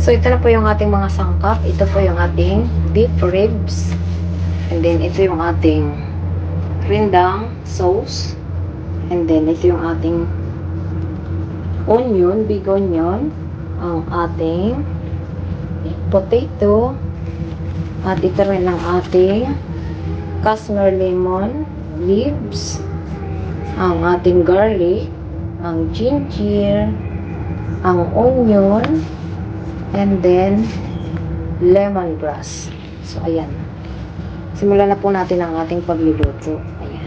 So, ito na po yung ating mga sangkap. Ito po yung ating beef ribs. And then, ito yung ating rendang sauce. And then, ito yung ating onion, big onion. Ang ating potato. At ito rin ang ating cashmere lemon leaves. Ang ating garlic. Ang ginger. Ang onion. And then, lemongrass. So, ayan. Simulan na po natin ang ating pagluluto. Ayan.